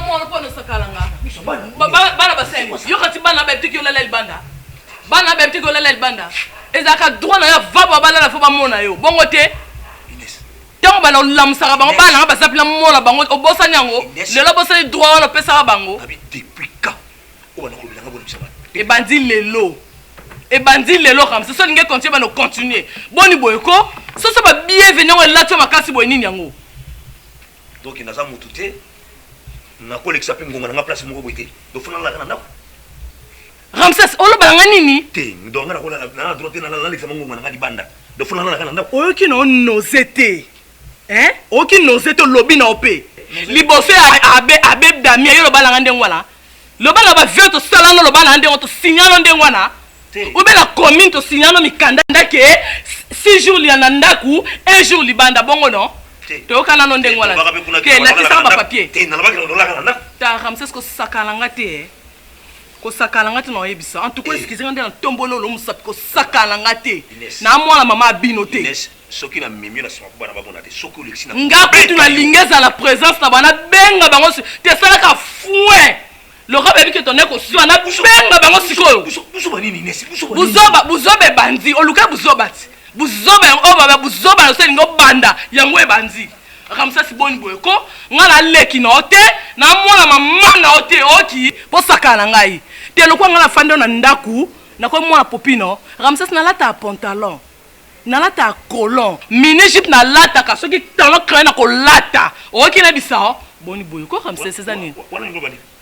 mwana po no sakalanga. Bana baseni. Yo kati bana ba petiki olela libanda. Bana ba petiki olela libanda. Ezaka droit na ya vaba bana na fo ba mona yo. Bongo te. Tango bana lamusaka bango bana ba sapila mona bango obosani yango. Lelo bosani droit wana pesa bango. Depuis quand? O bana ko bilanga bo bisaba. Et bandi lelo. Et bandi lelo comme ça linge continuer ba no continuer. Boni boyeko, so ba bienvenue on la toma kasi boy nini yango. Donc naza mututé na collection pe ngonga na place moko boité. Do funa la kana. Ramses olo balanga nini? Te, ndo ngana ko na droite na l'examen ngonga na libanda. Do funa la kana. Oyo ki no nozete. Hein? Oyo ki nozete lobi na opé. Libofe abe damia yo lo balanga ndengwala. Lo bala ba vient to sala no lo bala ndengwa to signalo ndengwana. Ou bien la commune to signalo mikanda ndake 6 jours li na ndaku 1 jour libanda bongo non? To kana no ndengwana. Ke na tisa ba papier. Te na ba ke la kana. Ta Ramses ko sakalanga te. Ko sakalanga te no yebisa. En tout cas excusez-moi ndena tombolo lo musapi ko sakalanga te. Na mwana mama bino te. Soki na mimi na sima bana ba bona te. Soki Alexis na. Ngapi tu na lingeza la présence na bana benga bango te sala ka fouin. Le rap est que ton écho soit na benga bango sikoyo. Buzoba nini nesi? Buzoba bandi. Oluka buzoba. Buzoba o baba buzoba no se ngo banda yango e bandi. Ramsa si boni boyeko ngala leki na ote na mwana mama na ote oki po sakana ngai. Te lokwa ngala fande na ndaku na ko mwana popino. Ramsa na lata pantalon. Na lata colon. Mini jip na lata ka soki talon kre na ko lata. Oki na bisa boni boyeko Ramsa c'est ça nini?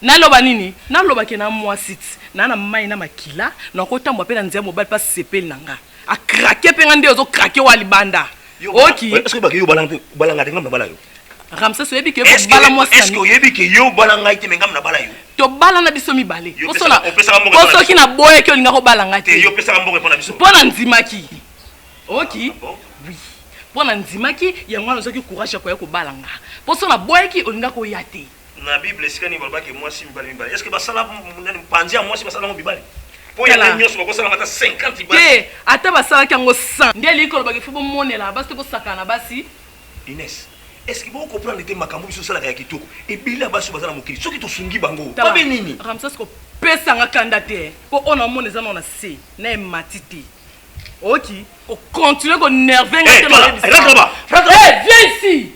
Naloba nini? Naloba ke na moi sit. Na mai na makila na ko tambo pe na nzia mobile pas sepel nanga. A craquer pe ngande ozo craquer wa libanda. OK. Est-ce que ba ke yo balanga te ngam na bala yo? Ramsa so yebi ke bala moi est-ce que yebi ke yo balanga ite ngam na bala yo? To bala na biso mibale. Osola. Oso ki na boye ke olinga ko balanga te. Yo pesa mbongo pona biso. Pona nzimaki. OK. Oui. Pona nzimaki yango na soki courage ko ya ko balanga. Poso na boye ki olinga ko yate. Na Bible sikani balba ke moi si mibale. Est-ce que ba sala panzi moi si ba sala mibale? Po ya na nyoso ko sala mata 50 ba. Te ata ba sala kango 100. Ndie liko ba ke fubo monela basi ko sakana basi. Inès, est-ce que vous comprenez que makambo biso sala ka kitoko? Et bila baso bazana mokili. Soki to sungi bango. Ba be nini? Ramses ko pesa nga kandate. Po ona moneza na se na matiti. OK, ko continuer ko nerver nga te lo bisa. Viens ici.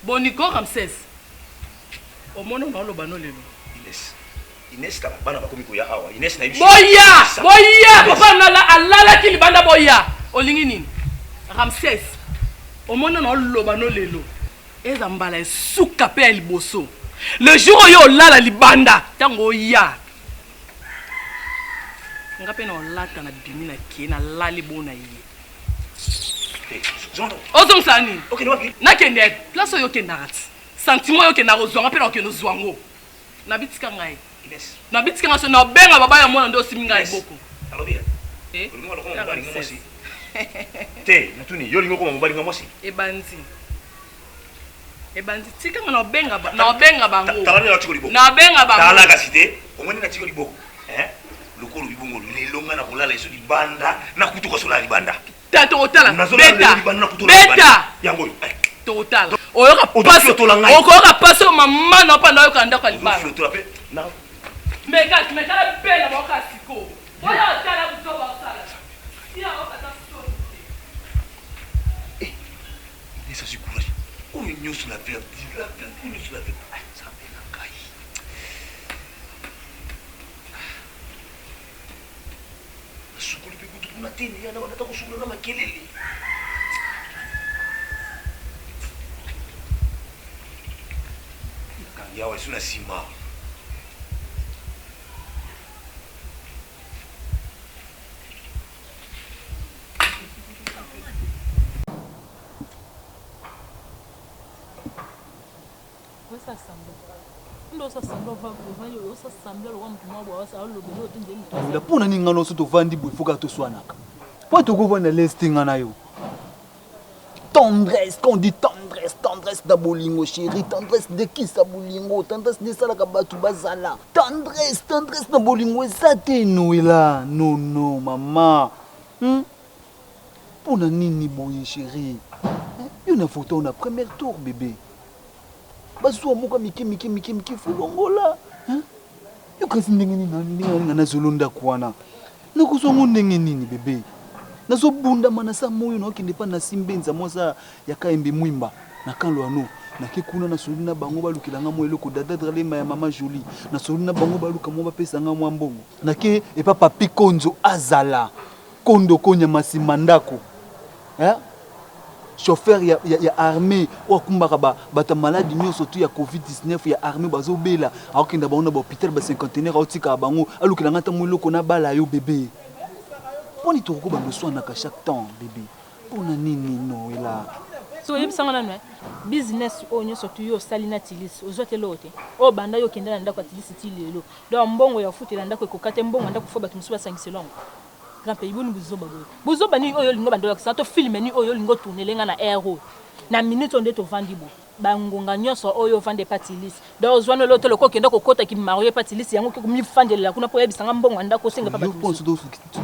Boniko Ramses. Au monde on lo bano lelo. Inès ta bana ba komi ko ya awa. Inès na biso. Boya, papa na la alala ki libanda boya. Olingi nini? Ramses. Au monde on lo bano lelo. Eza mbala suka pe liboso. Le jour où yo lala libanda, tango ya. Ngape na lata na bimi na ki na lali bona yi. Ozong sani. OK, no wapi? Na kende place yo kendati. Sentiment yo kenda ozonga pe na ke no zwango. Na bitika ngai. Inès. Na bitika ngaso na benga baba ya mwana ndo siminga iboko. Alobia. Eh? Olingo lo ko mbali ngamosi. Te, natuni yo lingo ko mbali ngamosi. Ebanzi tika na benga bango. Talani na chikoli boko. Na benga bango. Tala ka cité, omoni na chikoli boko. Lokolo bibongo lelonga na kolala iso di banda na kutu ko sola di banda. Tato otala. Beta. Yango. Total. Oyoka paso. Okoka paso mama na panda yo kanda ka libana. Na. Meka bela boka siko. Oya tala buto ba sala. Tia okata so. Ça se courage. On est mieux sur la verre. La verre, mieux sur la verre. Ça fait la caille. Sukuli pe kutu kuna tene yana wanataka kusukula na makelele. Kangia wa suna sima. Puna ni ngano so to vandi boy foka to swanaka. Po to go vanda listing na yo. Tendresse, quand on dit tendresse da bolingo chérie, tendresse de qui sa bolingo, tendresse de sala ka batu bazala. Tendresse da bolingo ça te là. Non maman. Puna nini boy chérie. Yo na photo na premier tour bébé. bazwa moka miki fulongola yo kasi ndenge nini na zolonda kwana nakozongo ndenge nini bebe nazobunda mana sa moyo naokende pa na simbenza mosa ya kaembe mwimba na kanlo ano nake kuna na soli na bango balukilanga mo eloko dada dralema ya mama Jolie na soli na bango baluka mo bapesanga mwa mbongo nake epa papi konzo azala kondo konya masimandako chauffeur ya armée okumbaka bata maladi nyonso tu ya covid-19 ya armée bazobela akokenda bango na bahôpital ba-cinquantenaire aotika bango alukilanga ntango eloko na bala yo bebe poni tokoko bandoswanaka chaque temps bebe mpona nini noela so oyebisanga nanu business oyo nyonso tu yo osali na tilisi ozwa te loo te oyo banda yo okende na ndako ya tilisi ti lelo donc mbongo ya ofutela ndako ekoka te mbongo ya ndako fo bato mosusu basangiselongo grand pays boni buzoba boye buzoba nini oyo olingo bando yakisa to filme nini oyo olingo tournelenga na air oyo na minute onde tovandi bo bangonga nyonso oyo ovande patilisi donc ozwana lo te loko okende kokota ki mario patilisi yango komifandelela kuna po yebisanga mbongo ya ndako osenga pa bato yo ponso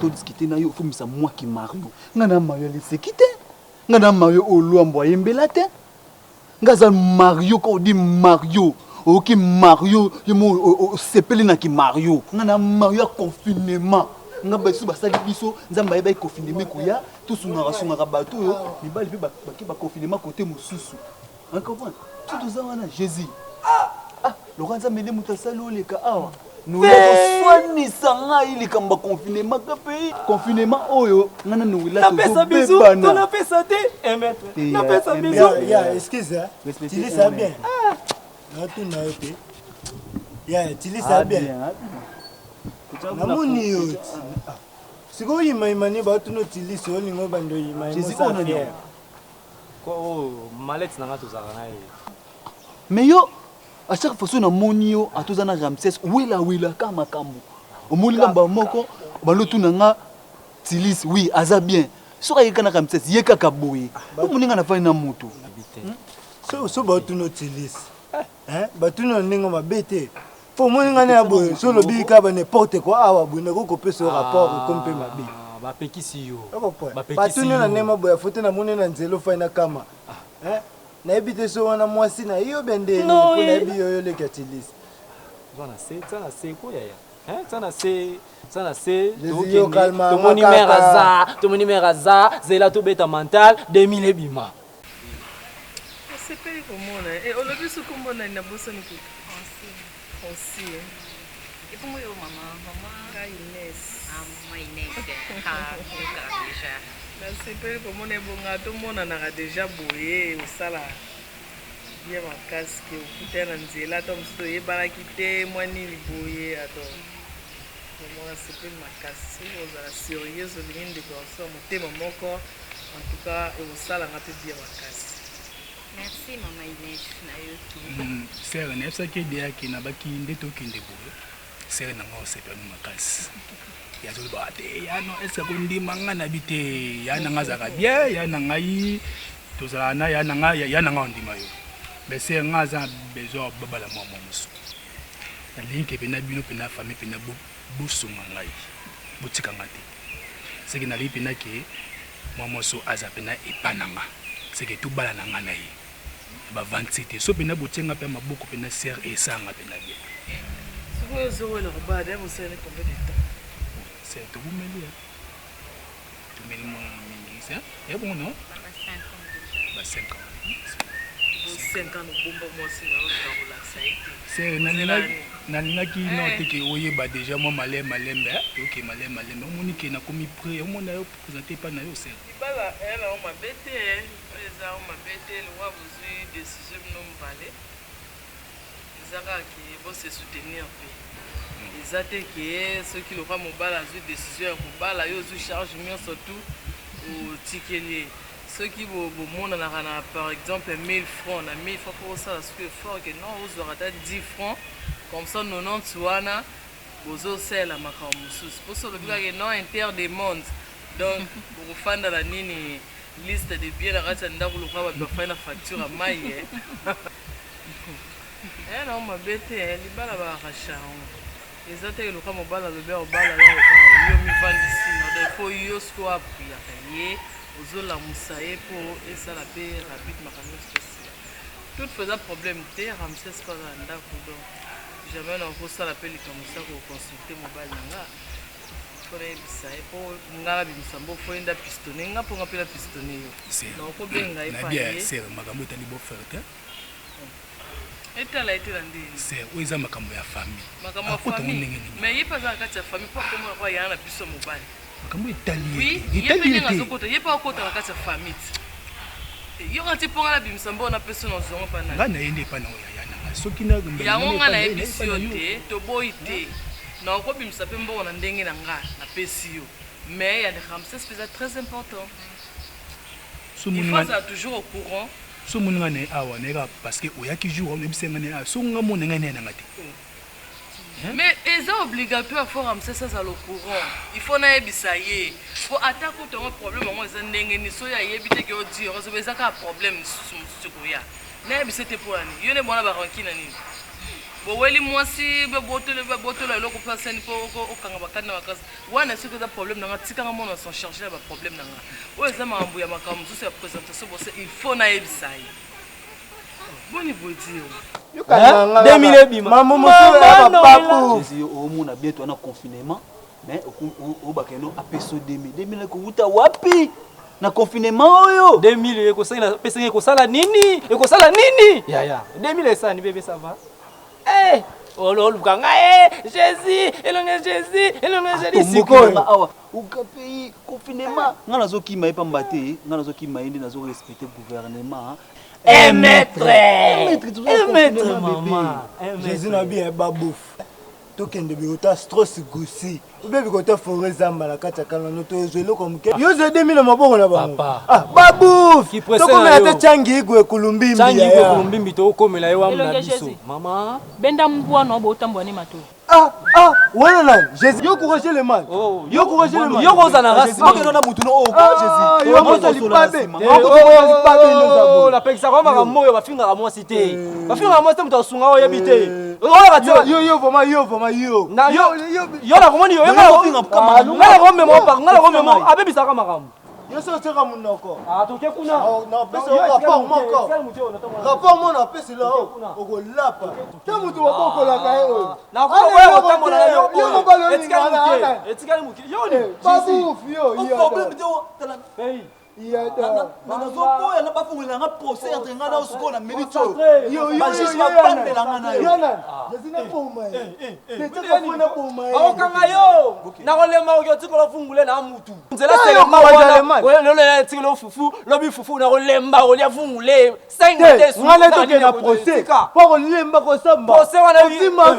todiscute na yo ofumisa mwa ki mario nga na mario aleseki te nga na mario olwambo ayembela te nga za mario ko odi mario oki mario yo osepeli na ki mario nga na mario ya confinement nga basu basali biso nzamba yeba confinement koya tosungaka bato yo mibali pe baki ba confinement côté mosusu on comprend tout ça wana Jésus Laurent nzambe nde muta salo leka awa nous soignons ça il kamba confinement ka pays confinement oyo ngana nous la to bebana to na pesa te maître na pesa bisou ya excuse tu lis ça bien na tout na yote ya tu lis ça bien namoni yo siko yimayimani bato no tilisi olingo bando yimayimosa ko malette nanga tozaka na ye mais yo à chaque fois namoni yo atozana Ramsès wela ka makambo omoni ngamba moko balotu nanga tilisi oui aza bien soka yekana Ramsès yekaka boye omoni nga na fani na moto so bato no tilisi bato no ndingo mabete faut moi ngane abo so lobi ka ba n'importe quoi awa bu ne ko kopesa rapport comme pe mabe ba pekisi yo ba pekisi yo na nema boya foto na mone na nzelo fa na kama na ebite so wana mwasi na yo bende ni ko na bi yo le katilis zona c'est ko ya sana se to moni meraza zela to beta mental 2000 ebima c'est pas comment et on a vu ce comment on a bossé nous aussi. Et pour moi, maman Inès. Maman Inès. Déjà. C'est pas comme on est bon à tout le monde en a déjà bouillé au sala. Bien ma casque au putain en zéla tom stoye barakité moi ni bouillé à toi. Moi c'est pas ma casque aux la sérieuse de ligne de corps mon thème mon corps en tout cas au sala on a tout bien ma casque. Merci maman Inès na yotu. Sere na ça qui dia ki na baki ndeto kinde boye. Sere na ngo sepe no makasi. Ya zo ba te ya no esa ko ndimanga na bite ya na ngaza ka bien ya na ngai to za na ya na ngai ya na nga ndima yo. Mais c'est ngaza besoin babala mama musu. Na linke pe na bino pe na famille pe na busu ngai. Butika ngati. C'est que na lipi na ke mama so aza pe na epananga. C'est que tout bala na nga na yi. Ba 27 so pena botenga pe maboko pena ser esanga pena bien Siko zo le roba de vous savez combien de temps c'est tout meli tout meli mo mingi ça et bon non ba 5 ans 5 ans no bomba mo si na relaxer c'est nana ki no te ke oyeba déjà mo malembe OK malembe omoni ke na komi prêt omona yo présenter pas na yo c'est bala elle on m'a bêté eza on m'a bêté le wa besoin décision no mbalé ezaka ki bo se soutenir pe ezate ke ceux qui le va mobala zu décision mobala yo zu charge mieux surtout au tikeli ceux qui vont monde na par exemple 1000 francs na 1000 francs pour ça parce que fort que non vous aurez 10 francs comme ça 90 wana bozo sela makamusus pour ça le gars non inter des mondes donc pour faire la nini liste de biens la rata ndako le kwa ba faire la facture à maille non ma bête libala ba racha ezate le kwa mobala le ba obala là yo mi vandi sino de faut yo sko apria ye ozola musaye po esala pe rapide makambo spécial tout faisant problème te Ramsès pas ndako donc jamais na ko sala pe likambo sa ko consulter mobile nanga fona ebisa po ngala bimsambo fo enda pistonner nga po ngapela pistonner yo na ko benga na bien c'est makambo etali bo faire te etala etela ndi c'est oiza makambo ya famille makambo ya famille mais yepa za kati ya famille po ko mo yana na biso mobile makambo etali oui yepa nga zokota yepa ko ta kati ya famille yo ngati po ngala bimsambo na peso na zongo pa na ngana yende pa na oya yana soki na ngombe yango ngana ebisi yo te to boy te na ko bimsa pe mbo na ndenge na nga na pesi yo mais ya de Ramsès c'est très important il faut ça toujours au courant so munga ne awa nega parce que oyaki jour on ebisenga ne so nga mona nga ne na ngati mais c'est obligatoire pour Ramsès ça le courant il faut na ebisa ye faut attaquer ton problème moi ça ndenge ni so ya yebite ke o dire so beza ka problème sur ya na ebisa te pour ani yo ne bona ba rankina nini bo weli mwasi be botolo eloko place ni po o kanga bakana bakasi wana c'est que ça problème na tika nga mona s'en charger ba problème na nga o eza mambu ya makambo so ya présentation bo il faut na ebisa ye boni bodio Yoka 2000 bima. Maman monsieur papa. Jésus au monde a bientôt un confinement mais au bakeno apeso 2000 ko uta wapi na confinement oyo 2000 ekosala nini? Ekosala nini? Ya 2000 esa ni bébé ça va. Eh ololukanga Jésus elonge Jésus sikoyo awa ukapeyi confinement ngana zokima epa mbate ngana zokima indi nazo respecter gouvernement maître maman Jésus n'a bien babouf tokende bikota stress gosi ube bikota forêt zamba la kati kana noto zelo comme que yo ze 2000 maboko na bango ah babouf tokome ate changi igwe kulumbimbi to komela yo amna biso maman benda mbwa no bo tambwa ni mato voilà là Jésus yo courager le mal yo courager le mal yo koza na rasi okeno na mutu no Jésus yo moto lipabe la pekisa kwa makambo yo bafinga ka mwasi te bafinga ka mwasi te mutu asunga o yebite yo vraiment yo na komoni yo ngala kombe mo pa ngala kombe mo abebisa ka makambo yo so tseka munoko toke kuna na pesa rapport moko rapport mo na pesa là okolapa te mutu wakokola ka yo na ko yo kotambola yo etikali muke yo ni babouf yo problème de hey nazokoya na bafungula nga procès entre nga na osiko na minute yo bajiji bapandela nga na yo bakokanga yo nakolemba oki otikolo fungule na mutu nzela selema wana lelo tikolo ofufu lobi fufu nakolemba olia fungule ngana toke na procès po kolemba kosamba procès wana vima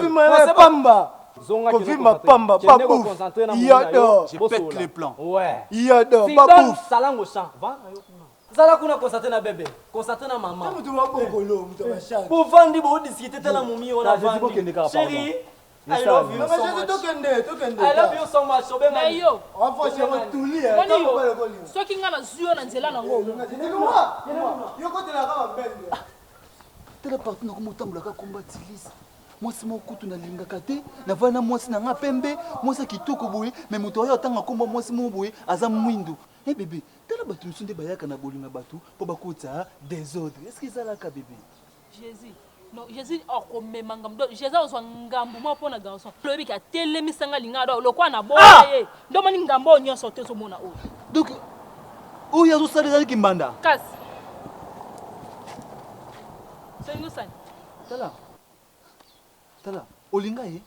pamba Confirme pamba babouf yado je pète les plans ouais yado babouf salango champ va zala kuna constater na bébé constater na maman mutu mabongolo mutu bashaka pour vendre bo discuter tala mumi ona vendre chérie I love you so much. I love you so much. Sobe mais yo enfin je retuli soki nga na zuyo na nzela nango yo kote la kama bende tela parti na komotambola ka combatilise mwasi mokutu nalingaka te navana mwasi na nga pembe mwasi kitoko boye mais moto oyo atanga komba mwasi mo boye aza mwindu bébé tala bato misu nde bayaka na bolinga bato mpo bakota désordre est ce que ezalaka bébé Jésus non Jésus okomema ngambo Jésus ozwa ngambo mo pona garçon lobi ka telemisanga linga do lokwa na boya ye ndo mani ngambo nyonso te so mona o donc oyo azosalelaki kimbanda kasi sengusani tala olinga ye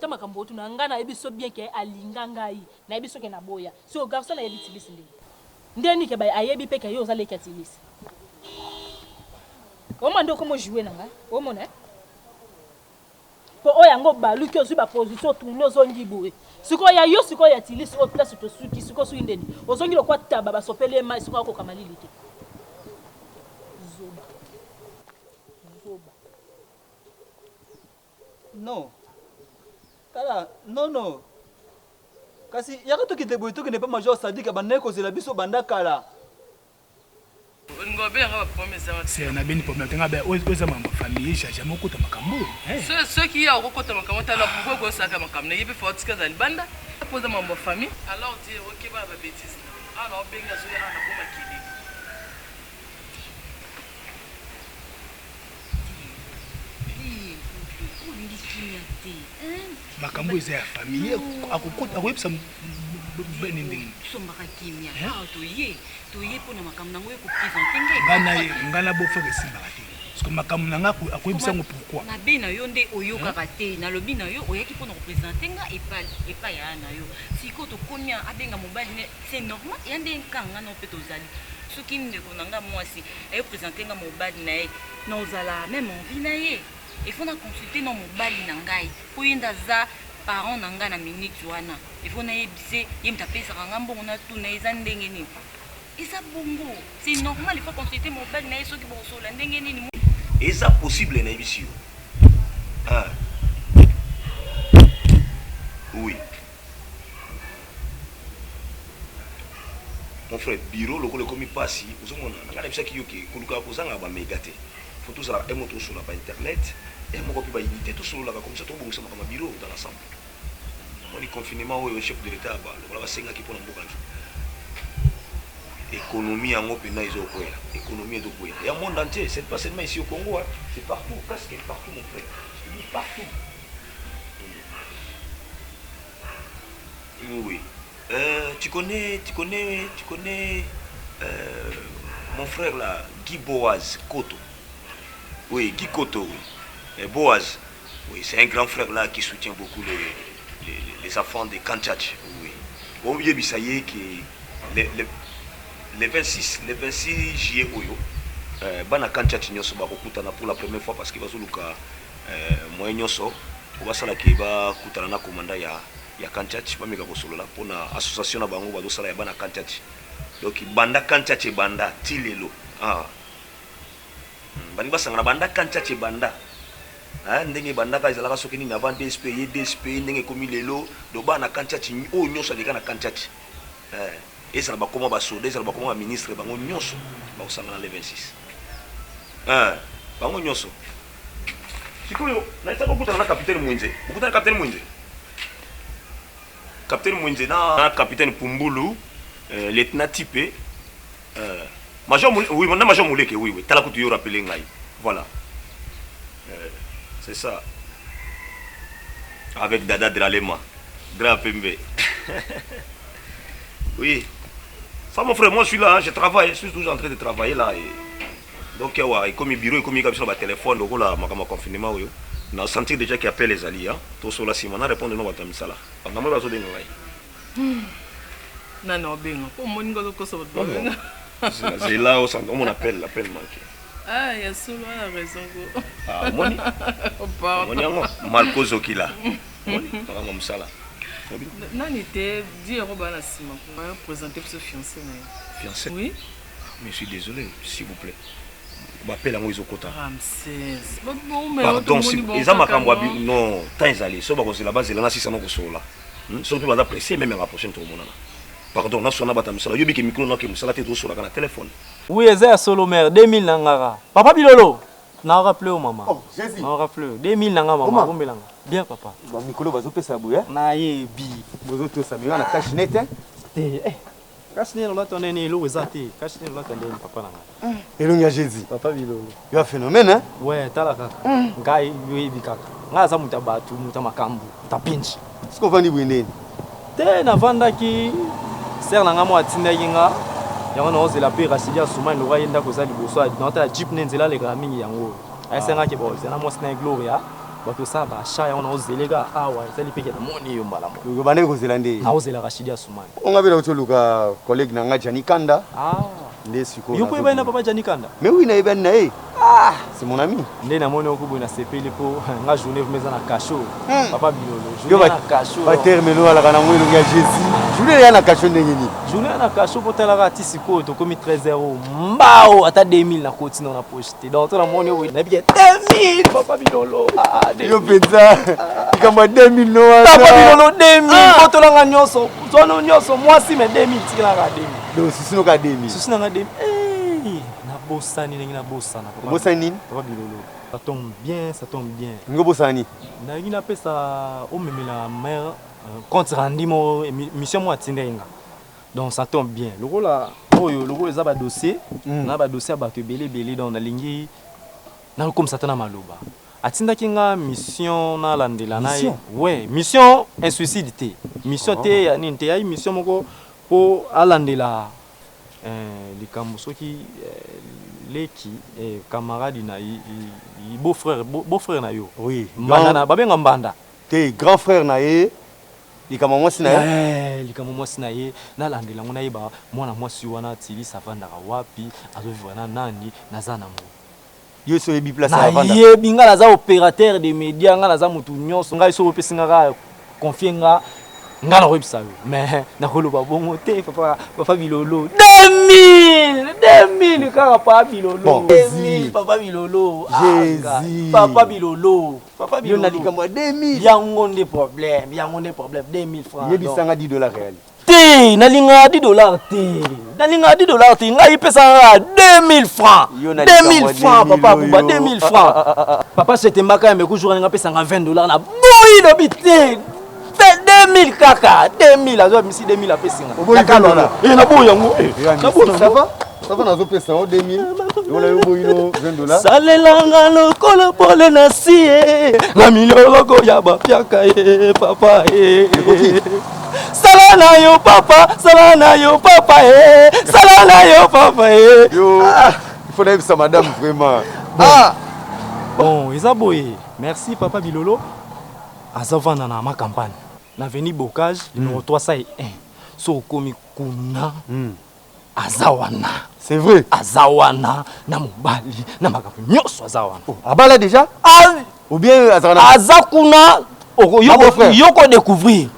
ta makambo otu na nga na yebi so bien ke alinga ngai na yebi so ke na boya so garçon na yebi tilisi ndeni ke ba ayebi pe ke yo zale ke tilisi Comment ndo komo jouer nanga o mona po oya ngo balu ki ozu ba position tourner ozongi boye siko ya tilisi o place to suki siko su indeni ozongi lokwa taba ba sopele mai siko ko kamalili te zoba non tala non kasi yaka tokende boye tokende pa major sadika bandai kozela biso banda kala c'est na beni problème tenga ba oza mama famille jamais okota makambo ceux qui a okota makambo tala pourquoi ko saka makambo yebi fortika za libanda poza mambo famille alors dire OK ba bêtise alors benga zo ya na boma kidi Tondi kimia te. makambo eza ya famille akoyebisa bene ndenge Sombaka kimia. Toye mpona makambo nango ekopresente ngai. nga na bofaka esimbaka te parceke makambo na nga akoyebisa ngo pourquoi mabe na yo nde oyokaka te nalobi na yo oyaki mpona kopresente nga epai ya na yo sikoyo tokomi abenga mobali ne c'est normal ya nde nkanga na mpe tozali soki ndeko na nga mwasi ayopresente nga mobali na ye na ozala meme envie na ye ifo na consulte na mobali na ngai po ye nde aza parent na ngai na minute wana ifo nayebise ye moto apesaka nga mbongo na tuna eza ndenge nini eza bongo c'est normal ifo consulte mobali na ye soki bokosola ndenge nini eza possible na yebisi yo oui mon frère bureau lokola ekomi pasi ozomona nanga nayebisaki yo ke koluka kozanga bamega te fo tozalaka emo tosolola ba internet moko mpe baunité tosololaka comme ça tobongisa makambo ya bureau dans l'ensemble moni confinement oyo chef de l'état lokola basengaki mpona mboka nzo économie yango mpena ezokwela économie ezokwela ya monde entier c'est pas seulement ici au Congo c'est partout presque partout mon frère je dis partout oui tu connais mon frère là Guy Boaz Koto oui Guy Koto oui Boaz oui c'est un grand frère là qui soutient beaucoup les enfants de Kanchach oui bon il y a que le 26 juillet oyo bana Kanchach nyoso bakokutana pour la première fois parce que bazoluka moyen nyoso obasala ke bakutana na komanda ya Kanchach bameka kosolola pona association na bango bazosala ya bana Kanchach donc banda Kanchach banda tilelo bani basanga na banda Kanchach banda ndenge banda ka ezalaka soki nini avant DSP ye DSP ndenge komi lelo do bana Kanchach oyo nyoso aleka na Kanchach ezala bakoma basoda ezala bakoma baministre bango nyonso bakosanga na le 26 bango nyonso sikoyo naisa kokutana na capitaine Mwenze okutana capitaine Mwenze capitaine Mwenze na capitaine Pumbulu lieutenant Tipé major oui mon major Mouleke oui tala kutu yo rappeler ngai voilà c'est ça avec Dada Dralema grand Pembe oui ça mon frère moi je suis là je travaille je suis toujours en train de travailler là et donc ouais comme bureau comme il sur le téléphone donc là ma confinement oui na sentir déjà qu'il appelle les alliés tout sur la semaine na répondre non batam sala na mo bazo benga ngai non benga pour mon ngolo ko so c'est là où on appelle l'appel manqué il y a solo la raison ah moni moni Marco Zokila moni ngam sala nani te dire bana sima pour présenter pour ce fiancé fiancé oui mais je suis désolé s'il vous plaît m'appelle à moi Izokota Ramsès pardon ils ont makambo non temps ezali so bako la base là si ça noko sola so pe baza pressé même la prochaine tour monana pardon na sona bata misala yobi ke micro na ke musala te to sola kana téléphone oui eza solo mère 2000 nangara papa bilolo na rappelé au maman oh Jésus na rappelé 2000 nanga maman bombelanga bien papa ba mikolo bazo pesa buya na yebi bozo to samira na cash net te cash net la tonene lo ezate cash net la tonene papa nanga elongi ya Jésus papa bilolo yo phénomène hein ouais tala kaka ngai yebi kaka ngaza muta batu muta makambu ta pinch siko vandi bwendeni te na vandaki ser nanga mo atindaki nga yango na ozela pe rasidia sumani loka yenda kozali boso na ta jeep nenzela le mingi yango asenga ke bo zena mo sna gloria bato sa ba sha yango na ozelega awa ezali pe ke na moni yo mbala mo yo bande kozela nde na ozela rasidia sumani onga bela utoluka collègue nanga Jani Kanda nde siko yo po eba papa Jani Kanda mais oui na eba na c'est mon ami nde na moni okubo na sepeli po nga journée vumeza na cachot papa bilolo yo journée na cachot ba termino ala kana mwelo ya Jésus journée ya na cachot ndenge ni journée na cachot po tala ka tisiko to komi 13h mbao ata 2000 na koti na poste donc to na moni o na biye 2000 papa bilolo yo penza kama 2000 no papa bilolo 2000 poto langa nyonso zono nyonso mwasi me 2000 tikala ka 2000 donc sisino ka 2000 sisino ka 2000 na bosani ningi na bosana papa bosani papa bilolo ça tombe bien ngo bosani na ngina pesa o memela mère compte rendu mo mission mo atindenga donc ça tombe bien lokola oyo lokola za ba dossier na ba dossier ba to belé donc na lingi na comme ça tana maloba atindaki nga mission na landela na ye. Ouais, mission insuicidité. Mission te ya nini te ya mission moko po alandela likambo soki leki camarade na beau-frère na yo. Oui. Mbanda na babenga mbanda. Te grand frère na ye likambo mwasi na ye. Likambo mwasi na ye na landela ngona ye ba mwana mwasi wana tili savanda wapi azovivre na nani naza na mo. Yo so yebi place à vendre. Ye binga naza opérateur de médias nga naza mutu nyonso nga so opesinga ka confier nga na websa mais na koloba bongo te papa bilolo 2000 kaka papa bilolo 2000 papa bilolo Jésus papa bilolo yo na likambo 2000 yango nde problème 2000 francs yebi sanga $10 réel te nalinga $10 te ngai pesa 2000 francs 2000 francs papa buba 2000 francs papa setembaka me ku jour nga pesa $20 na boyi lobi te 2000 kaka 2000 azo misi 2000 apesinga nakalola na boyi yango ça va nazo pesa 2000 yola yo boyi no $20 salelanga lokolo pole na sie na miloko ya bapiaka papa sala na yo papa sala na yo papa yo il faut d'ailleurs ça madame vraiment bon eza boye merci papa bilolo azavana na ma campagne na veni bocage numéro 301 so komi kuna azawana c'est vrai azawana na mobali na makambo nyonso azawana abala déjà ou bien azakuna yoko découvrir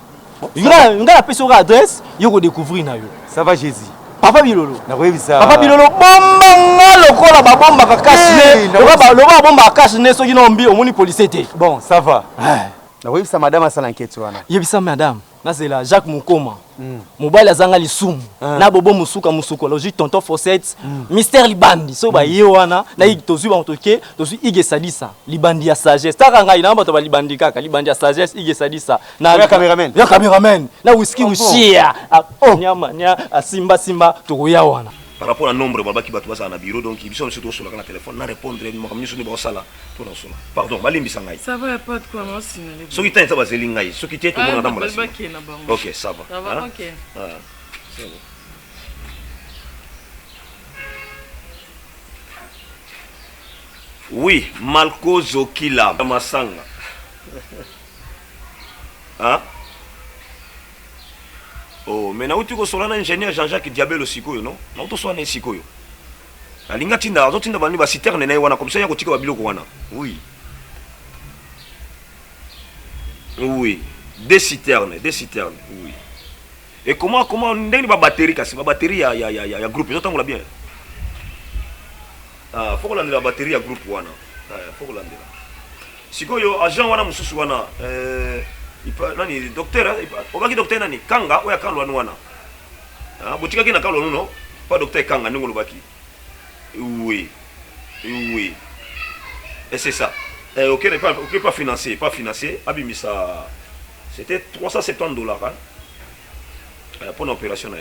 nga apesi oka adresse yoko découvrir na yo ça va Jésus papa bilolo nakoyebisa papa bilolo bombanga lokola babombaka kasi ne loba bombaka kasi ne soki nombi omoni police te bon ça va nakoyebisa madame asala enquête wana yebisa madame nazela Jacques Mukoma mobali azanga lisumu na bobo musuka logique tonton Fossette mystère libandi so ba ye wana na tozu ba motoke tozu ige sadisa libandi ya sagesse taka ngai na bato ba libandi kaka libandi ya sagesse ige sadisa na cameraman na whisky ushia nyama nya simba tokoya wana par rapport au nombre babaki bato basa na bureau donc biso surtout sur la téléphone na répondre ni makamni soni ba sala to na sona pardon balimbi sangai ça va pas de quoi moi sinon soki tanta bazeli ngai soki te to mona ndamba la OK ça va OK c'est bon oui Malko Zokila Masanga oh mais na uti ko solana ingénieur Jean-Jacques Diabelo sikoyo non na uto soana sikoyo alinga tinda azotinda bani ba citerne na wana comme ça ya kotika ba biloko wana oui des citernes oui et comment ndeni ba batterie kasi ba batterie ya groupe zo tangola bien faut que la batterie ya groupe wana faut que landela sikoyo agent wana mususu wana nani docteur obaki docteur nani kanga oya kalwa wana botika kina kalwa no pas docteur kanga ngolo baki oui et c'est ça OK pas financier abimisa c'était $370 pour une opération là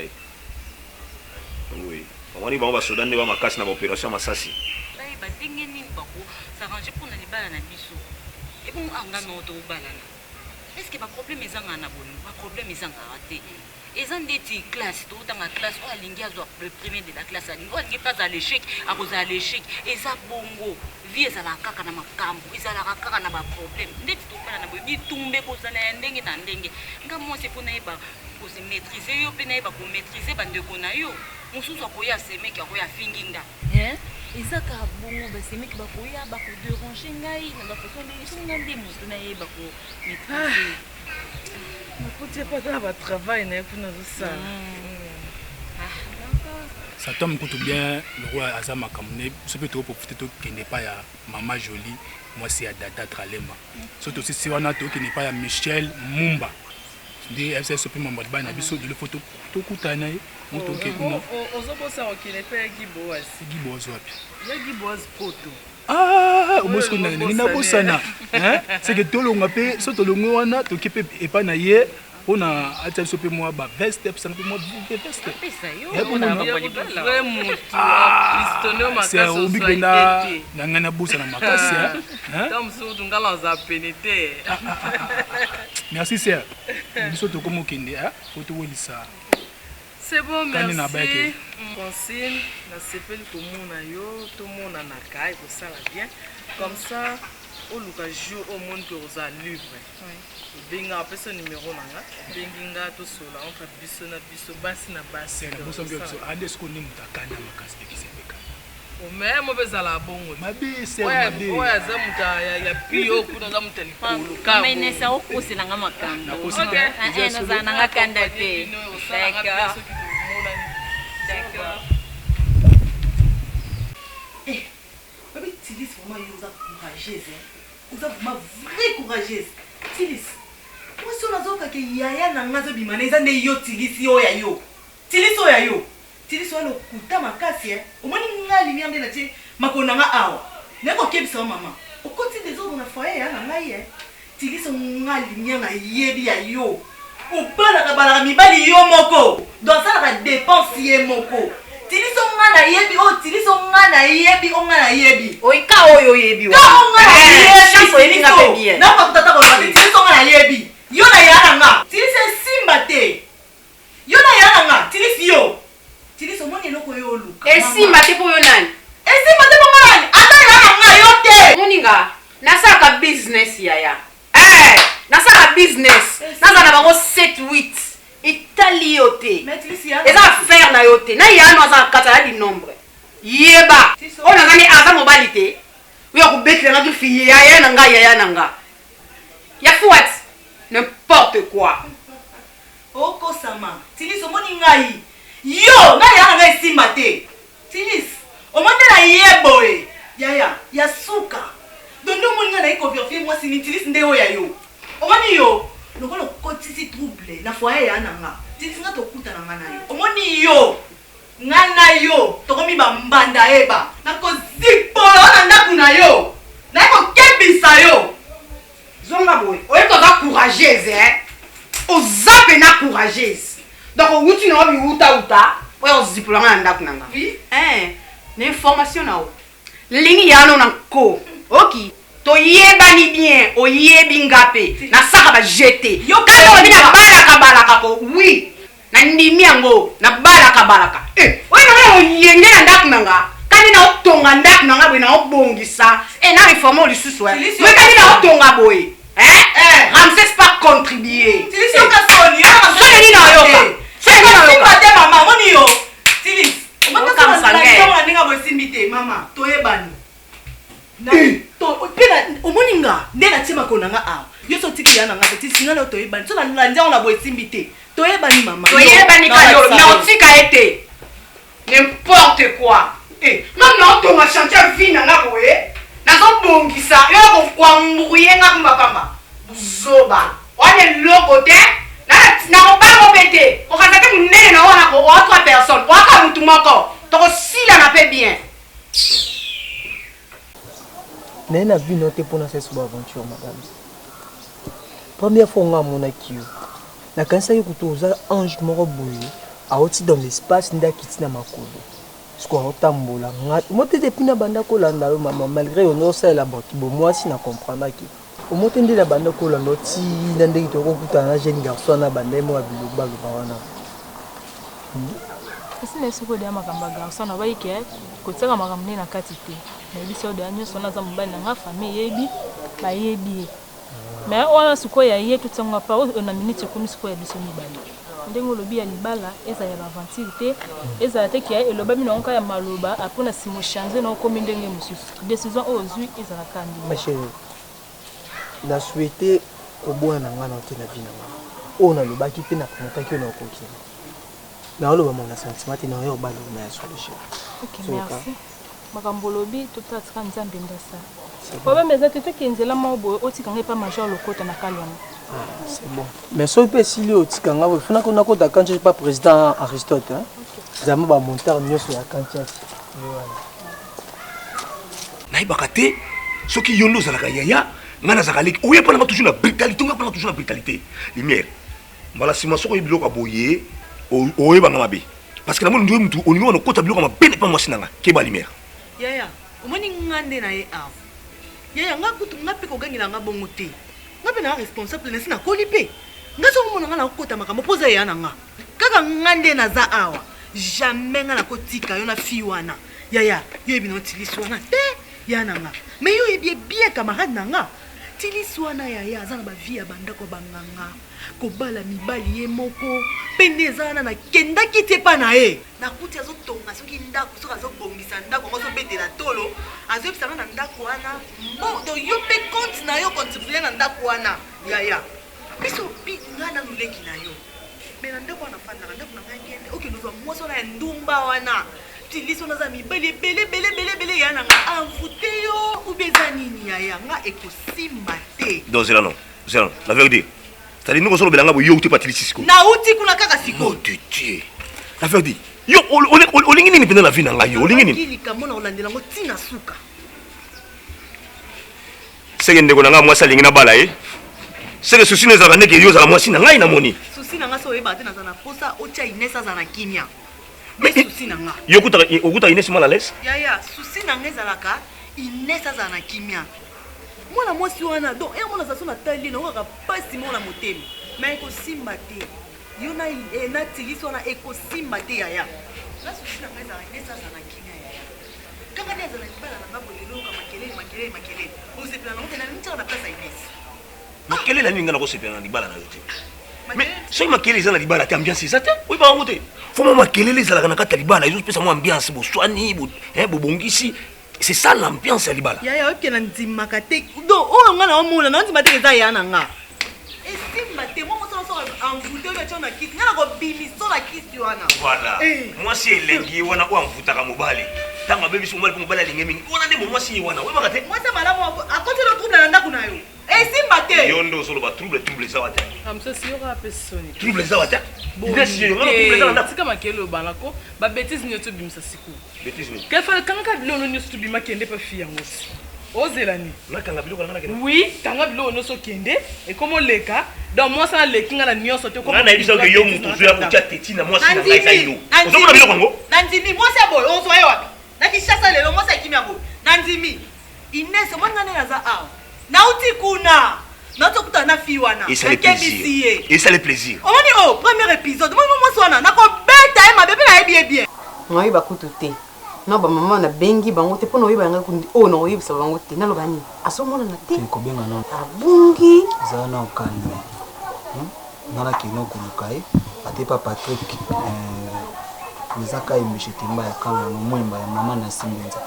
oui on va ba sodan ba makasi na ba opération masasi ba tingeni bako s'arranger pour na libala na biso et pour anga no to balana est-ce que ba problème ezanga na bolo ba problème ezanga raté ezan deti classe to tanga classe o alingi azo le premier de la classe alingi o alingi pas à l'échec à cause à l'échec eza bongo vie ezala kaka na makambo ezala kaka na ba problème ndeti to pala na bobi tumbe ko sala ndenge na ndenge nga moi c'est pour na ba ko se maîtriser yo pe na ba ko maîtriser bande ko na yo mususu akoya semeki akoya finginga ezaka bongo basemeki bakoya bakoderange ngai na bafaçon ndenge songa nde moto na ye bako maîtriser nakuti pas dans votre travail na kuna ça ça tombe tout bien le roi azama kamne so peut profiter to kende pas ya maman jolie moi c'est à Dada Tralema surtout si on a to qui n'est pas ya Michel Mumba de FCS so pima modba na biso de le photo to kutana moto ke kuna ozobosa okile pe Giboaz wapi ya Giboaz poto omosko na bosana c'est que tolonga pe so tolongo wana to kepe epa na ye On a attention pe moi ba veste pe ça pe moi veste. Pesa yo. C'est obi benda ngana busa na makasi hein. Comme ça tu ngala za pénété. Merci sœur. Biso to komo kende hein. Faut to welisa. C'est bon, merci. Francine, na sepeli komona yo, tout le monde na kai, ça va bien. Comme ça, au luka jour au monde que vous a livre. Benga apesa numéro nanga, benginga to sola entre biso na biso basi na basi. C'est bon, so ande sko ni mutakana makasi bekisebeka. O même bezala bongo. Mabi c'est mabi. Ouais, za muta ya pio kuna za muta likolo. Mais nessa o kosela nga makanda. OK. Na za nanga kanda te. D'accord. D'accord. Eh, baby Tilis vraiment vous a courageuse. Vous a vraiment vraie courageuse. Tilis. Moi si on a zoka ke yaya na ngazo bimaneza ne yo Tilis yo ya yo. Tilis yo ya yo. Tilis walo kuta makasi omoni ngali miambe na ti makona nga awa. Neko kebisa mama. Okoti des autres na foyer ya na ngai Tilis ngali mianga yebi ya yo. Opala ka bala mibali yo moko. Dans ça la dépense ye moko. Tiliso ngana yebi o tiliso ngana yebi o ngana yebi. Oika oyo yebi wa. Ka ngana yebi chance elinga pe bien. Na ko tata ko tiliso ngana yebi. Yo na yana nga. Tiliso simba te. Yo na yana nga. Tilisio. Tiliso moni loko yo luka. E simba te po yo nani? E simba te po ngani? Ata yana nga yo te. Moninga, nasaka business yaya. Nasaka business. Naza na bango 7-8. Itali yote. Eza affaire na yote. Na yano aza kata ya di nombre. Yeba. Ona ngani aza mobali te. Uya kubetile nga tufi yaya nanga yaya nanga. Ya fouat. N'importe quoi. Oko sama. Tilis omoni ngai. Yo, na yaya nanga simba te. Tilis. Omonde na yebo e. Yaya, ya suka. Dondo moni nga na iko vérifier moi si ni Tilis nde oya yo. Omoni yo. Lokolo kotisi trouble na foyer ya nanga. Tilis nga tokuta na ngana yo. Omoni yo. Ngana yo. Tokomi ba mbanda eba. Na ko zipolo na ndaku na yo. Na ko kebisa yo. Zonga boy. Oye to za courageuse Ozape na courageuse. Donc wuti na obi uta. Oye ozipolo na ndaku nanga. Oui. N'information na o. Lingi ya no na ko. OK. To yebani bien, o yebi ngape, na saka ba jeter. Yo kalo bina balaka ko, oui. Na ndimi yango, na balaka. Oyi na o yenge na ndaku nanga. Kani na otonga ndaku nanga boy na obongisa. Na reformer o lisusu wa. Oui kani na otonga boy. Ramses pas contribuer. Tilis yo ka soni, yo ka soni na yoka. Soni na yoka. Simba te mama, moni yo. Tilis. Omaka ka sanga na ninga boy simbite mama, to yebani. Na to pena omoninga ndena tima konanga a yo so tiki yana ngata tisi ngalo to yebani so na lanja ona boy simbite to yebani mama to yebani ka yo na otika ete n'importe quoi non non to ma chantier vina nga boye na zo bongisa yo ko kwa mbuye nga kumbakamba buzoba wane loko te na ko ba mo pete ko kata te munene na wana ko autre personne waka mutu moko to ko sila na pe bien. Mais na vie noté pour na cette aventure madame. Première fois on a mon akio. Na kansa yo kutoza ange moko boye a oti dans l'espace nda kitina makolo. Sko otambola ngat. Mote depuis na banda ko landa yo maman malgré on no ça la banque bon moi si na comprendre ki. O mote ndi la banda ko landa ti na ndeki to ko kutana jeune garçon na banda mo abiloba lo wana. Esi na siko de makamba garçon na baike ko tsaka makamne na katite. Na biso de anyo sona za mobali na famille yebi ba yebi mais on suko ya yetu tsanga pa on a minute ko misiko ya biso mibali ndengo lobi ya libala eza ya aventure te eza te ki ya eloba mino onka ya maloba apona simo changer na ko mindenge mususu décision ozui eza na kandi ma chérie na souhaiter ko bona ngana te na vina on a loba ki te na konta ki na okoki na oloba mon sentiment te na yo balo na solution. OK merci makambolobi tutatsika nzambe ndasa problème ezate te kenzela maboye otikanga pa major lokota na kalwana. C'est bon mais so pe sili otikanga bo funa ko na kota quand je pas président Aristote hein zama ba montar nyoso ya kantias na ibakate soki yondo zalaka yaya ngana zakaleki oye pona toujours la brutalité lumière Mbala sima soko biloko aboye oye banga mabe. Parce que na moni mutu oningo no kota biloko mabe ne pas moi sinanga ke ba lumière. Yaya, omoni ngande na ye av. Yaya nga kutu nga pe ko gangila nga bongo te. Nga pe na responsable na sina kolipe. Nga so mona nga na kota makambo poza ya na nga. Kaka ngande na za awa. Jamais nga na kotika yo na fi wana. Yaya, yo ebi no tilisi wana te ya na nga. Mais yo ebi bien camarade na nga. Tilisi wana yaya aza na ba vie ya bandako banganga. Kobala mibali ye moko pende ezana na kendaki te pa na ye nakuti azotonga soki ndako soki azobongisa ndako ngo azobetela tolo azoyebisanga na ndako wana mbo to yo mpe compte na yo contribue na ndako wana yaya biso pi nga na luleki na yo me na ndako wana fandaka ndako na ngai kende okende ozwa mwasi wana ya ndumba wana tilisi wana aza mibali ebele ya na nga anvute yo ubeza nini yaya nga ekosimba te Donc Zélano, la vérité. C'est-à-dire nous sommes belanga yo uti patili siko. Na uti kuna kaka siko. De Dieu. La vérité. Yo olingi nini pena la vie na nga yo olingi nini? Kili kamona olandela ngo tina suka. Sege ndeko na nga mwasi alingi na bala eh. Sege susi neza ka neke yo za la mwasi na ngai na moni. Susi na nga so yeba te na zana posa otia Inesa za na kimia. Mais susi na nga. Yo okuta Inès mal à l'aise? Yaya, susi na nga zalaka Inesa za na kimia. Mwana mwasi wana donc mwana saso na tali na waka pasi mona motema. Mais ekosimba te. Yo na tilisi wana ekosimba te yaya. La susi na nga za Inesa za na kimia yaya. Kaka ni za na libala na ngabo lelo ka makelele. Osepela na ngotena ntsaka na place Inès. Makelele ninga na kosepela na libala na yote. Mais soki makelele eza na libala te ambiance eza te oyi bango te fo mwa makelele ezalaka na kati ya libala ezopesa mwa ambiance boswani bobongisi c'est ça l'ambiance ya libala yaya oyoke na ndimaka te do oyo nga na omona na ondima te eza ya na nga esimba te mwa mosalaso anvute oyo atio na kisi nga na kobimiso na kisi wana voilà mwasi elengi wana oyo amvutaka mobali ntango abebisi mobali mpo mobali alenge mingi wana nde mwasi ye wana oyebaka te mwasi malamu akotela trouble na ndako na yo esimba te yo nde ozoloba trouble ezawa te amsosi yoka apesi soni trouble ezawa te trouble eza na ndako tika makele obanako babétise nyonso obimisa sikoyo bétise nini kefale kangaka biloko nyonso tobimaki ende mpe fi yango si ozela nini nakanga biloko nanga nakende oui kanga biloko nyonso okende ekoma oleka donc mwasi aleki nga na nyonso te nga nayebisa ke yo moto ozoya kotia teti na mwasi na ngai zaino ozomona biloko yango nandimi mwasi ya boye ozwa ye wapi nakishasa lelo mwasi akimi ya boye nandimi Inès omoni nga nde naza awa nauti kuna nazokuta na fi wana nakebisi ye esale plaisir omoni premier épisode omoni mwasi wana nakobeta ye mabe mpe nayebi ye bien naoyeba kutu te na bamama nabengi bango te mpo naoyeba yanga oyo naoyebisa bango te naloba nini azomonana te kobenga nano abungi ezala na okalme nana kino koluka ye ate pa Patrick eza ka emishe temba ya kanga no mwemba ya mama na simenza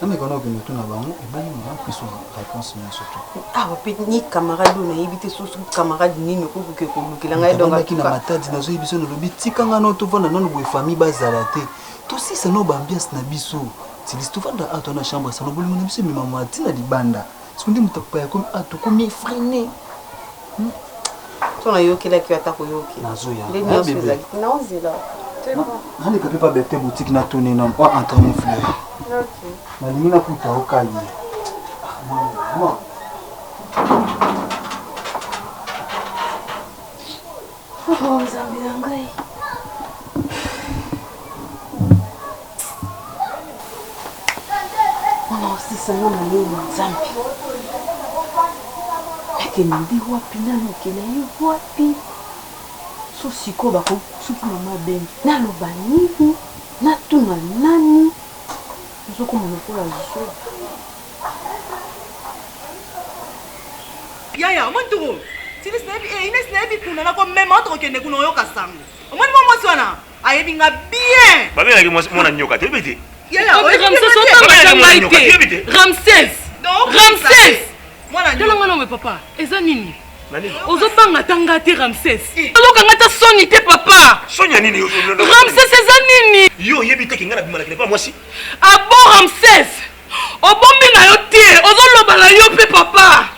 namekana okende tuna bango ebali mama peso réponse nyonso to awa mpe ni camarade oyo nayebi te soso camarade nini okokoke kolukela ngai donaki na matadi nazoyebi biso nalobi tikanga no tovanda nano boye famille bazala te tosisa no baambiance na biso tilisi tovanda ato na chambre sano bolimo na biso ememama ntina libanda soki nde moto pa yakomi atokomi efrene so nayokelaki yo ata koyoke nazoya nde nyonso ezalaki naozela naleka mpe pa berte boutique natone na Antoine Fleur nalingi nakuta okaye nzambe na ngai wana osisanga maleo na nzambe ekende nde wapi nano okende ye wapi so sikoyo bakosuki mama bengi naloba nini natuna nani ozokoma lokola zo yaya omoni toko tilisi nayebi Inès nayebi kuna nakomema otokokende kuna oyoka sango omoni mwa mwasi wana ayebi nga bien babengaki mwana nyoka te yebi te Ramsès otanga ngai te Ramsès talanga nome papa eza nini ozobanga tanga te Ramsès olokanga ta soni te papa sonia nini Ramsès eza nini yo yebi te ke ngai nabimalaki pa mwasi abo Ramsès obombi na yo te ozoloba na yo mpe papa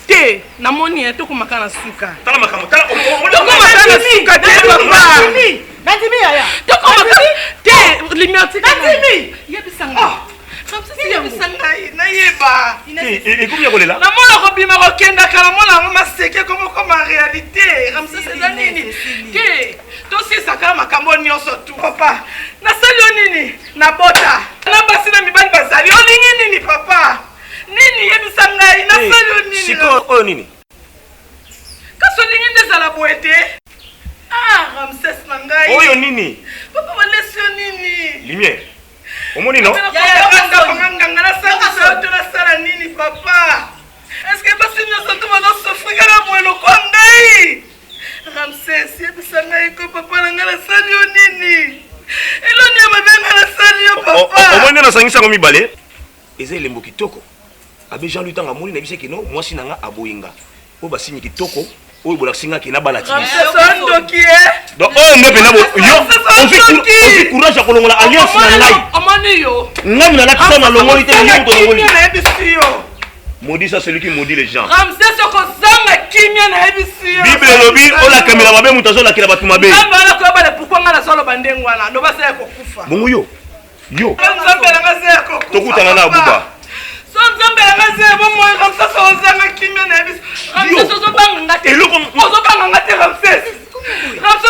te namoni tokomaka na suka tala makambo tokomaka na suka te papa nandimi yaya tokomaka te lumière tika nandimi yebisanga ramsesi yebisa ngai nayeba ekomi kolela namona kobima kokendaka namona maseke komokoma réalité ramsesi eza nini ke tosisaka makambo nyonso tu papa nasali yo nini nabota na basi na mibali bazali olingi nini papa nini yebisa ngai nasali yo nini siko oyo nini kasi olingi nde ezala boye te ramses na ngai oyo nini papa balesi yo nini lumière omoni no nganga nasangisa yo to nasala nini papa estce basi nyonso to bazosofri kaka boye lokwa ngai ramses yebisa ngai ko papa na ngai nasali yo nini eloni ya mabenga nasali yo papa omoni nde nasangisango mibale eza elembo kitoko abe jean louis ntango amoni na biso ekeno mwasi na nga aboyinga oyo basini kitoko oyo bolakisingaki na balatisi donc oyo nde mpena yo ofi courage ya kolongola alliance na ngai ngai minalakisa na longoli te yo tolongoli maudit ça celui qui maudit les gens bible elobi olakamela mabe moto azolakela bato mabe bongo yo tokutana na abuba nzambe yanga zebo moyo ramses ozanga kimia na biso ramses ozobanga te ozobanga nga te ramses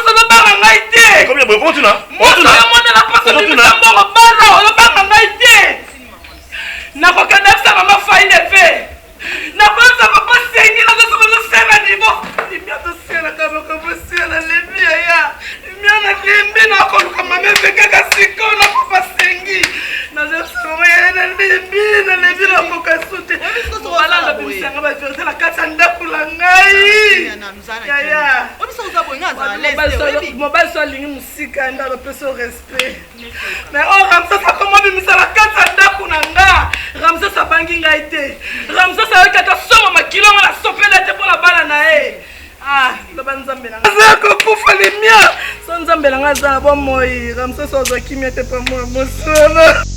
ozobanga ngai te omonela pasabisambongo baza ozobanga ngai te nakokenda bisa mama faine fe nakoyebisa papa sengi nazosobazosenga nivo limia tosenaka bakobosiela lembi yaya limia na lembi nakoluka mama evekaka siko na papa sengi nazobisa mama yaya na lembi na lembi na mboka sute balanga bimisanga baverite na kati ya ndako na ngai yaya mobali so alingi mosika nda bapesa o respect mais o ramses akoma bimisa na kati ya ndako na nga ramses abangi ngai te ramses ayokaka songo makilongo na sopela te mpo na bana na ye loba nzambe nanga aza kokufa limia so nzambe nanga aza na bomoi ramses ozwa kimia te pa moya mosolo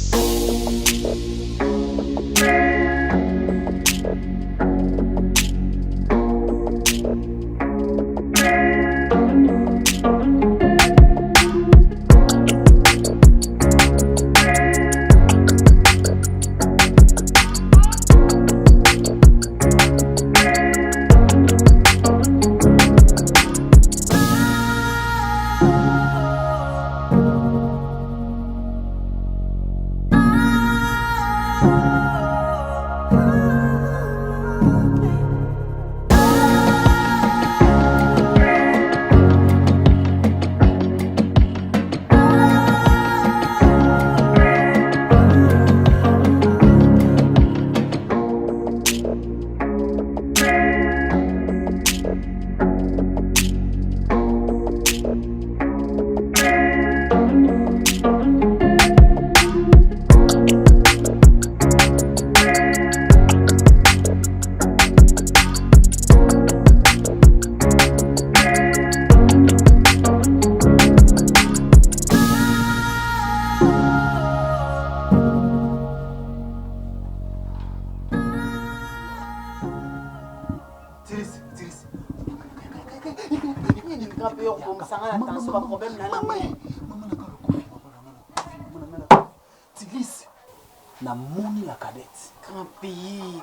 namoni la cadette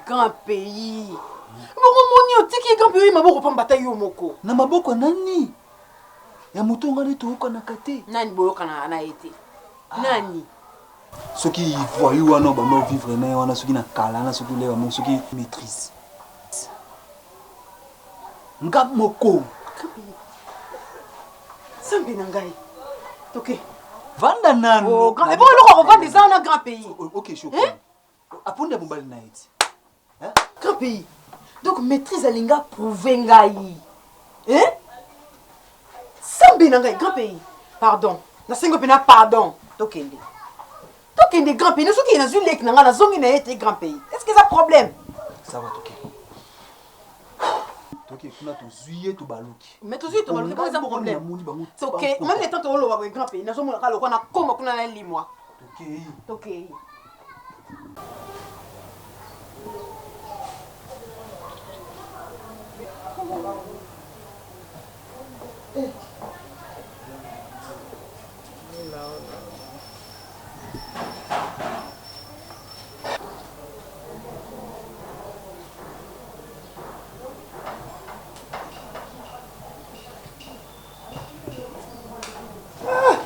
grand pays moni otiki grand pays maboko pambata yo moko na maboko nani ya mutonga ne toyokanaka te nani boyokana na ye te nani soki voyou wana bano vivre na ye wana soki na kala na soki lewa mo soki maîtrise nga moko sambi na ngai toke vanda nani oh grand bon loko vanda ça na grand pays OK je comprends aponde bombali na iti grand pays donc maîtrise alinga prouver ngai sambi na ngai grand pays pardon na sengo pena pardon tokende grand pays soki na zui lek na nga na zongi na été grand pays est-ce que ça problème ça va toke toke kuna to zuiye to baluki mais to zuiye to baluki pas ça problème c'est OK même les temps to lo ba grand pays na zo mona ka lo na koma kuna na limwa toke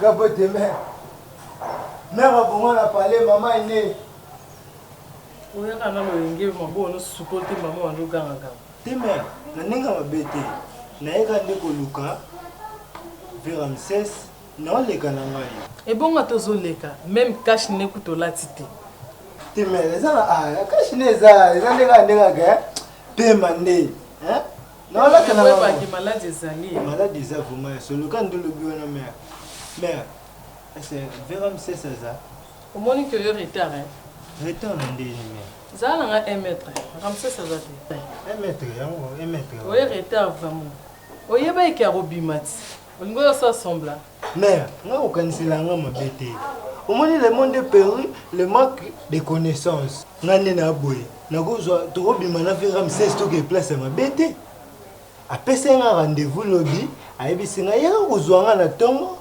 Capote mère. Mère a pour moi parlé, maman est née. Oui, quand on a eu un bon support, maman a eu un gars. T'es mère, na ninga mabete. Na eka ndeko luka. Vers Ramsès, non les kanangai. Et bon à tous les cas, même cash n'est que la tité. T'es mère, les gens ah, cash n'est ça, les gens les gars, t'es mandé, hein? Non là tu n'as pas qui malade des alliés. Malade des avomais, c'est le camp de l'objet na mère. Mère, c'est vers Ramsès ça. Au moins que je retard hein. Retard mandé mère. Ça n'a un mètre. Ramsès ça va te. 1 mètre, 1 mètre. Oui, retard vraiment. Oui, bah il y a Robimat. On va s'assembler. Mère, on connaît la gamme bête. Au moins le monde est perdu, le manque de connaissances. Nani na boy. Na gozo to Robimana fait Ramsès to que place ma bête. Après c'est un rendez-vous lobby, aibi singa ya kozwanga na tongo.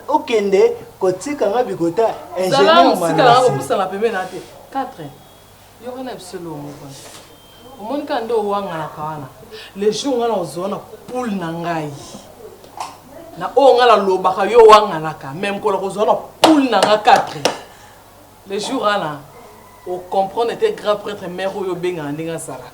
Okende kotika nga bikota ingénieur mana. Sala ko pusa la pembe na te. 4. Yo kana bisolo mo ba. Au moins quand ndo wanga na kawana. Les jours ngana ozona poule na ngai. Na o ngala lobaka yo wanga naka même ko la kozona poule na nga 4. Les jours là o comprendre était grand prêtre mère yo benga ndinga salaka.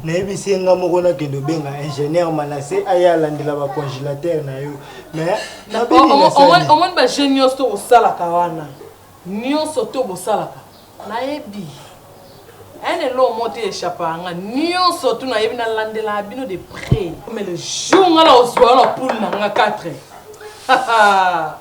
Na ebisi nga moko na kendo benga ingénieur Manassé aya landela ba congélateur na yo. Mais na bini na sali. O mon ba génios to salaka wana. Nyonso to bo salaka. Na ebi. Elle l'ont monté échappant. Nyonso to na ebi na landela bino de près. Mais le jour ngala ozwa na poule na nga 4.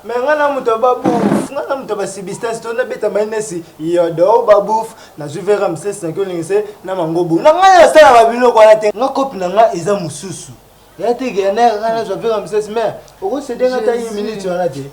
Mais ngana muto babouf, ngana muto ba substance to na beta mainesi yodo babouf na juve Ramsès na kolingise na mangobu. Na ngana sala ba bilo kwa te. Nga kopi na nga eza mususu. Ya te gena ngana juve Ramsès mais oko céder ngata 1 minute wana te.